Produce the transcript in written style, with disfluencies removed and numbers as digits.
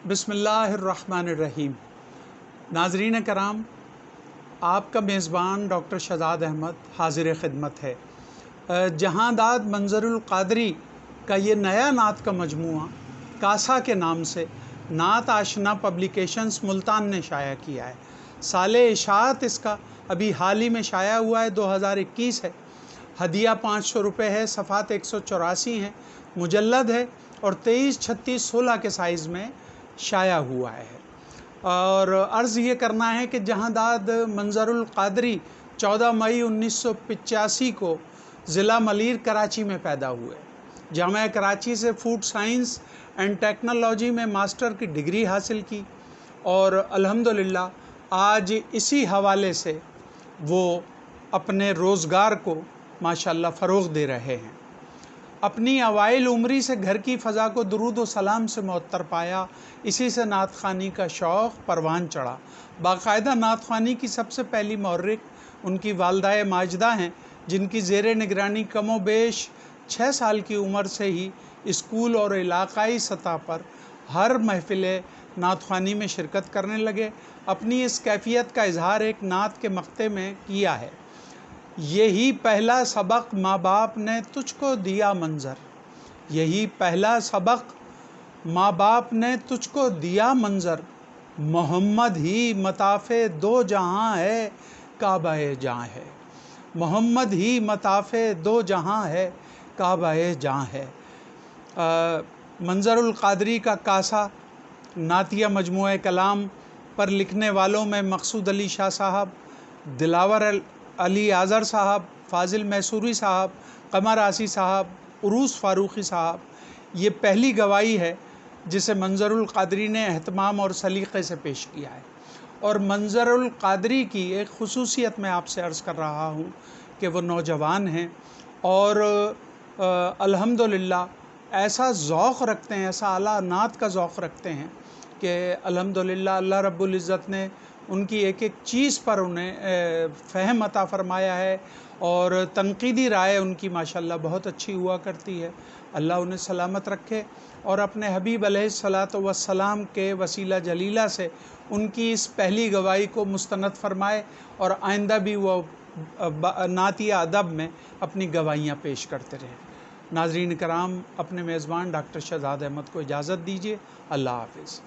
बिस्मिल्लाहिर्रहमानिर्रहीम। नाज़रीन कराम, आपका मेज़बान डॉक्टर शहजाद अहमद हाज़िर खिदमत है। जहांदाद मंज़रुल क़ादरी का ये नया नात का मजमूआ कासा के नाम से नात आशना पब्लिकेशंस मुल्तान ने शाया किया है। साले इशाअत इसका अभी हाल ही में शाया हुआ है, 2021 है। हदिया 500 रुपये है, सफ़ात 184 हैं, मुजल्लद है और 23, 36, 16 के साइज़ में शाया हुआ है। और अर्ज़ ये करना है कि जहांदाद मंज़रुल क़ादरी 14 मई 1985 को ज़िला मलीर कराची में पैदा हुए। जामिया कराची से फूड साइंस एंड टेक्नोलॉजी में मास्टर की डिग्री हासिल की और अल्हम्दुलिल्लाह आज इसी हवाले से वो अपने रोज़गार को माशाअल्लाह फ़रोग़ दे रहे हैं। अपनी अवाइल उम्री से घर की फ़ज़ा को दुरूद व सलाम से मुअत्तर पाया, इसी से नात ख़्वानी का शौक़ परवान चढ़ा। बाकायदा नात ख़्वानी की सबसे पहली मुअर्रिख़ उनकी वालदाए माजिदा हैं, जिनकी ज़ेरे निगरानी कमो बेश 6 साल की उम्र से ही स्कूल और इलाक़ाई सतह पर हर महफ़िल नात ख़्वानी में शिरकत करने लगे। अपनी इस कैफ़ियत का इज़हार एक नात के मक़ते में किया है। यही पहला सबक माँ बाप ने तुझको दिया मंज़र, यही पहला सबक माँ बाप ने तुझको दिया मंज़र, मोहम्मद ही मताफ़े दो जहाँ है, काबा-ए जाँ है। मोहम्मद ही मताफ़े दो जहाँ है, काबा-ए जाँ है। मंज़रुल क़ादरी का कासा नातिया मजमूए कलाम पर लिखने वालों में मक़सूद अली शाह साहब, दिलावर अली आज़र साहब, फ़ाज़िल मैसूरी साहब, क़मर आसी साहब, उरूस फ़ारूक़ी साहब, ये पहली गवाही है जिसे मंज़रुल क़ादरी ने एहतमाम और सलीक़े से पेश किया है। और मंज़रुल क़ादरी की एक ख़ुसूसियत मैं आपसे अर्ज़ कर रहा हूँ कि वो नौजवान हैं और अल्हम्दुलिल्लाह ऐसा ज़ौक़ रखते हैं, ऐसा आला नात का ज़ौक़ रखते हैं कि अल्हम्दुलिल्लाह अल्लाह रब्बुल इज़्ज़त ने उनकी एक एक चीज़ पर उन्हें फ़हम अता फ़रमाया है और तनक़ीदी राय उनकी माशाअल्लाह बहुत अच्छी हुआ करती है। अल्लाह उन्हें सलामत रखे और अपने हबीब अलैहिस्सलातु वस्सलाम के वसीला जलीला से उनकी इस पहली गवाही को मुस्तनद फ़रमाए और आइंदा भी वो नातिया अदब में अपनी गवाहियाँ पेश करते रहें। नाज़रीन कराम, अपने मेज़बान डॉक्टर शहजाद अहमद को इजाज़त दीजिए। अल्लाह हाफ़िज़।